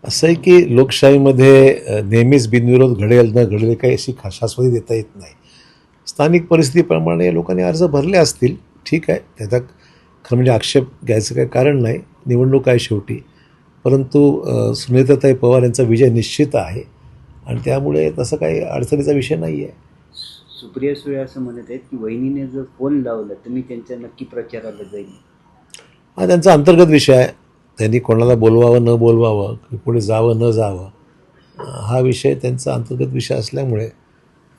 असं आहे की लोकशाहीमध्ये नेहमीच बिनविरोध घडेल न घडेल काही अशी शाश्वती देता येत नाही. स्थानिक परिस्थितीप्रमाणे लोकांनी अर्ज भरले असतील, ठीक आहे, त्याचा खरं म्हणजे आक्षेप घ्यायचं काही कारण नाही, निवडणूक आहे शेवटी. परंतु सुनेत्राताई पवार यांचा विजय निश्चित आहे आणि त्यामुळे तसं काही अडचणीचा विषय नाही आहे. सुप्रिया सुळे असं म्हणत आहेत की वहिनीने जर फोन लावला तर मी त्यांच्या नक्की प्रचाराला जाईल. हा त्यांचा अंतर्गत विषय आहे. त्यांनी कोणाला बोलवावं न बोलवावं, पुढे जावं न जावं, हा विषय त्यांचा अंतर्गत विषय असल्यामुळे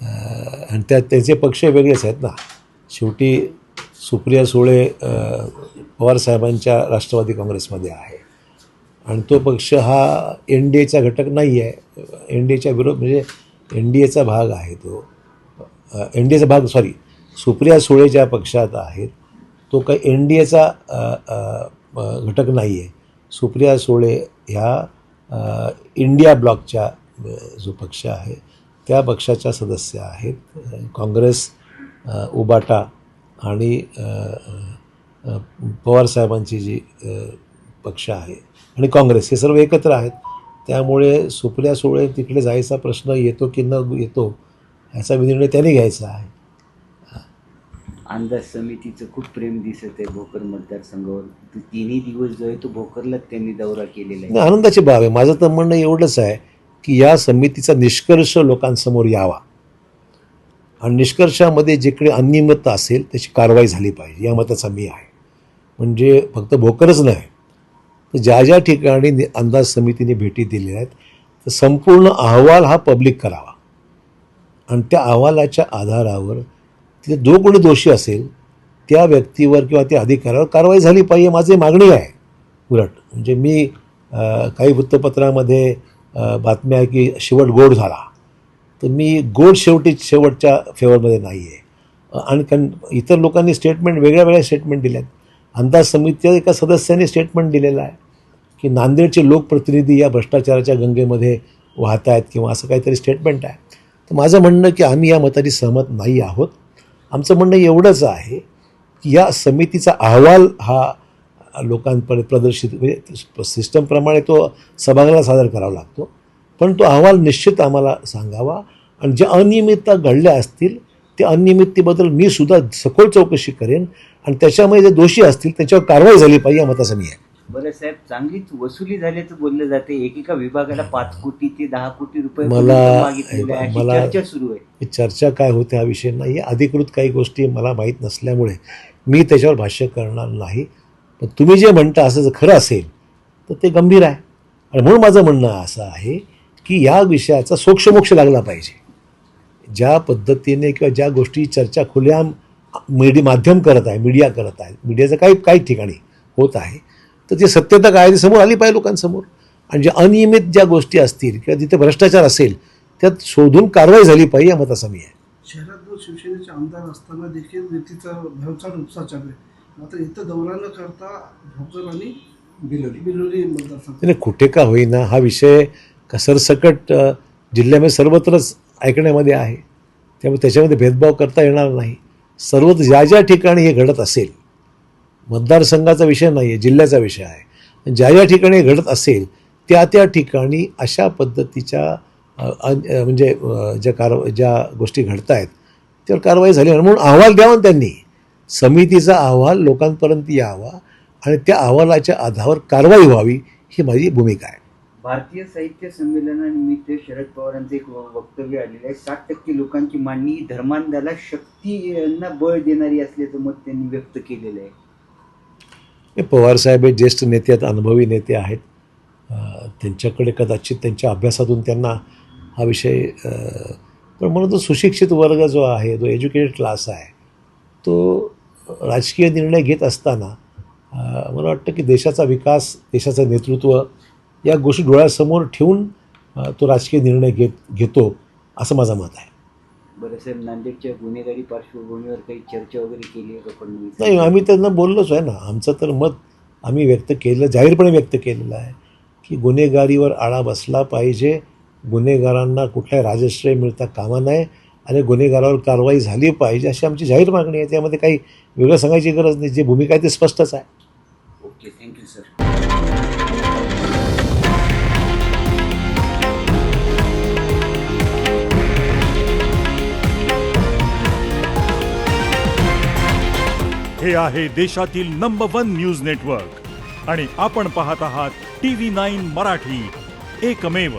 आणि त्यांचे पक्ष वेगळेच आहेत ना. शेवटी सुप्रिया सुळे पवारसाहेबांच्या राष्ट्रवादी काँग्रेसमध्ये आहे आणि तो पक्ष हा एन डी एचा घटक नाही आहे. एन डी एच्या विरोध म्हणजे एन डी एचा भाग आहे तो. एन डी एचा भाग सुप्रिया सुळे ज्या पक्षात आहेत तो काही एन डी एचा घटक नाही आहे. सुप्रिया सुळे ह्या इंडिया ब्लॉकच्या जो पक्ष आहे त्या पक्षाच्या सदस्य आहेत. काँग्रेस, उबाटा आणि पवारसाहेबांची जी पक्ष आहे आणि काँग्रेस हे सर्व एकत्र आहेत. त्यामुळे सुप्रिया सुळे तिकडे जायचा प्रश्न येतो की न येतो याचा निर्णय त्यांनी घ्यायचा आहे. अंदाज समितीचं खूप प्रेम दिसत आहे भोकर मतदारसंघावर. तिन्ही दिवस जो आहे तो भोकरलाच त्यांनी दौरा केलेला आहे. आनंदाची बाब आहे. माझं तर म्हणणं एवढंच आहे की या समितीचा निष्कर्ष लोकांसमोर यावा आणि निष्कर्षामध्ये जिकडे अनियमितता असेल त्याची कारवाई झाली पाहिजे या मताचा मी आहे. म्हणजे फक्त भोकरच नाही तर ज्या ज्या ठिकाणी अंदाज समितीने भेटी दिलेल्या आहेत तर संपूर्ण अहवाल हा पब्लिक करावा आणि त्या अहवालाच्या आधारावर तिथे जो कोणी दोषी असेल त्या व्यक्तीवर किंवा त्या अधिकाऱ्यावर कारवाई झाली पाहिजे माझी मागणी आहे. उलट म्हणजे मी काही वृत्तपत्रामध्ये बातम्या आहे की शेवट गोड झाला, तर मी गोड शेवटच्या फेवरमध्ये नाही आहे. आणि कारण इतर लोकांनी स्टेटमेंट वेगळ्या स्टेटमेंट दिल्यात. अंदाज समितीच्या एका सदस्याने स्टेटमेंट दिलेलं आहे की नांदेडचे लोकप्रतिनिधी या भ्रष्टाचाराच्या गंगेमध्ये वाहत आहेत किंवा असं काहीतरी स्टेटमेंट आहे. तर माझं म्हणणं की आम्ही या मताशी सहमत नाही आहोत. आमचं म्हणणं एवढंच आहे की या समितीचा अहवाल हा लोकांपर्यंत प्रदर्शित म्हणजे सिस्टमप्रमाणे तो सभागृहाला सादर करावा लागतो, पण तो अहवाल निश्चित आम्हाला सांगावा आणि ज्या अनियमितता घडल्या असतील त्या अनियमिततेबद्दल मी सुद्धा सखोल चौकशी करेन आणि त्याच्यामध्ये जे दोषी असतील त्याच्यावर कारवाई झाली पाहिजे या मताचा मी आहे. बरं साहेब, चांगलीच वसुली झाल्याचं बोललं जाते. एकेका विभागाला 5 कोटी ते 10 कोटी रुपये मला चर्चा सुरू आहे. चर्चा काय होते हा विषय नाही. अधिकृत काही गोष्टी मला माहीत नसल्यामुळे मी त्याच्यावर भाष्य करणार नाही. पण तुम्ही जे म्हणता असं जर खरं असेल तर ते गंभीर आहे आणि म्हणून माझं म्हणणं असं आहे की या विषयाचा सोक्षमोक्ष लागला पाहिजे. ज्या पद्धतीने किंवा ज्या गोष्टी चर्चा खुलेआम माध्यम करत आहे, मीडिया करत आहे, मीडियाचं काही ठिकाणी होत आहे, तर ती सत्यता काय ती समोर आली पाहिजे लोकांसमोर. आणि ज्या अनियमित ज्या गोष्टी असतील किंवा जिथे भ्रष्टाचार असेल त्यात शोधून कारवाई झाली पाहिजे या मताचा मी आहे. शहरात शिवसेनेचे आमदार असताना देखील युतीचा भरमसाठ उपसा चालू आहे. मात्र इथं दौरा न करता भोकर आणि बिलोली मतदारसंघ कुठे का होईना हा विषय सरसकट जिल्ह्यामध्ये सर्वत्रच ऐकण्यामध्ये आहे. त्यामुळे त्याच्यामध्ये भेदभाव करता येणार नाही. ज्या ज्या ठिकाणी हे घडत असेल, मतदारसंघाचा विषय नाही आहे, जिल्ह्याचा विषय आहे, ज्या ठिकाणी घडत असेल त्या ठिकाणी अशा पद्धतीच्या म्हणजे ज्या गोष्टी घडत आहेत त्यावर कारवाई झाली म्हणून अहवाल द्यावा त्यांनी. समितीचा अहवाल लोकांपर्यंत यावा आणि त्या अहवालाच्या आधारावर कारवाई व्हावी ही माझी भूमिका आहे. भारतीय साहित्य संमेलनानिमित्त शरद पवारांचं एक वक्तव्य आलेलं आहे. 60% लोकांची मांडणी धर्मांधाला शक्तींना बळ देणारी असल्याचं मत त्यांनी व्यक्त केलेलं आहे. पवारसाहेब हे ज्येष्ठ नेते आहेत, अनुभवी नेते आहेत. त्यांच्याकडे कदाचित त्यांच्या अभ्यासातून त्यांना हा विषय पण म्हणून तो सुशिक्षित वर्ग जो आहे, जो एज्युकेटेड क्लास आहे, तो राजकीय निर्णय घेत असताना मला वाटतं की देशाचा विकास, देशाचं नेतृत्व या गोष्टी डोळ्यासमोर ठेवून तो राजकीय निर्णय घेतो असं माझं मत आहे. बरं साहेब, नांदेडच्या गुन्हेगारी पार्श्वभूमीवर काही चर्चा वगैरे केली आहे का फडणवीस? नाही, आम्ही त्यांना बोललोच आहे ना. आमचं तर मत आम्ही व्यक्त केलं, जाहीरपणे व्यक्त केलेलं आहे की गुन्हेगारीवर आळा बसला पाहिजे, गुन्हेगारांना कुठलाही राजश्रय मिळता कामा नये आणि गुन्हेगारावर कारवाई झाली पाहिजे अशी आमची जाहीर मागणी आहे. त्यामध्ये काही वेगळं सांगायची गरज नाही. जी भूमिका आहे ती स्पष्टच आहे. Okay, thank you sir. हे आहे देशातील नंबर 1 न्यूज नेटवर्क आणि आपण पाहत आहात TV9 मराठी, एकमेव.